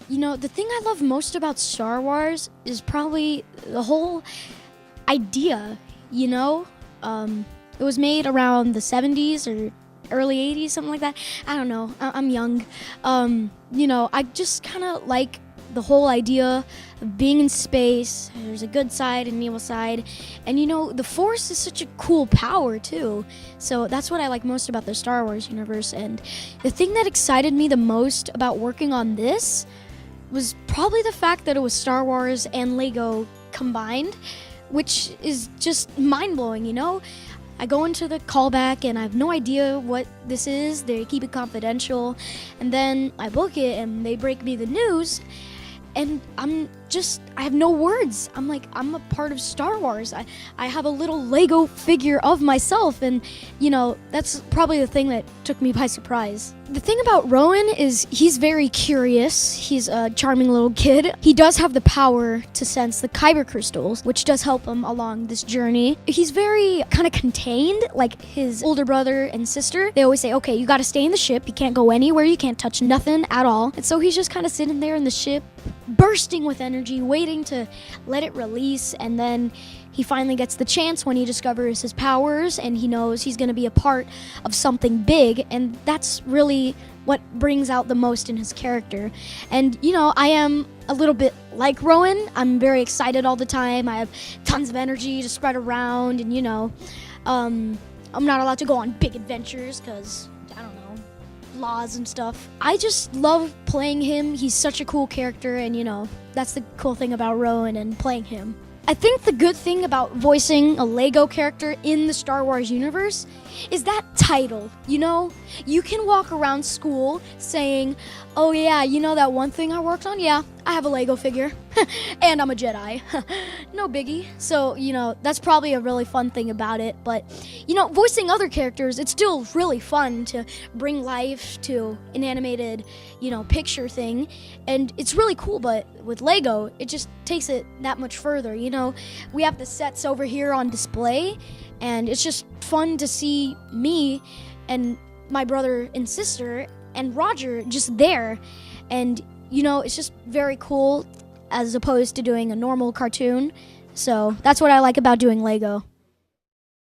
The thing I love most about Star Wars is probably the whole idea, you know? It was made around the 70s or early 80s, something like that. I don't know. I'm young. I just kind of like the whole idea of being in space. There's a good side and an evil side. And, the Force is such a cool power, too. So that's what I like most about the Star Wars universe. And the thing that excited me the most about working on this was probably the fact that it was Star Wars and Lego combined, which is just mind-blowing. I go into the callback and I have no idea what this is. They keep it confidential. And then I book it and they break me the news. And I have no words. I'm a part of Star Wars. I have a little Lego figure of myself. And, that's probably the thing that took me by surprise. The thing about Rowan is he's very curious. He's a charming little kid. He does have the power to sense the Kyber crystals, which does help him along this journey. He's very kind of contained, like his older brother and sister. They always say, okay, you got to stay in the ship. You can't go anywhere. You can't touch nothing at all. And so he's just kind of sitting there in the ship, bursting with energy, waiting to let it release. And then he finally gets the chance when he discovers his powers and he knows he's going to be a part of something big. And that's really what brings out the most in his character. And, I am a little bit like Rowan. I'm very excited all the time. I have tons of energy to spread around. And, I'm not allowed to go on big adventures because, I don't know, laws and stuff. I just love playing him. He's such a cool character. And, that's the cool thing about Rowan and playing him. I think the good thing about voicing a Lego character in the Star Wars universe is that title. You can walk around school saying, oh yeah, that one thing I worked on? Yeah, I have a Lego figure. And I'm a Jedi. No biggie. So, that's probably a really fun thing about it. But, voicing other characters, it's still really fun to bring life to an animated, picture thing. And it's really cool, but with Lego, it just takes it that much further. We have the sets over here on display, and it's just fun to see me and my brother and sister and Roger just there. And, it's just very cool as opposed to doing a normal cartoon. So that's what I like about doing Lego.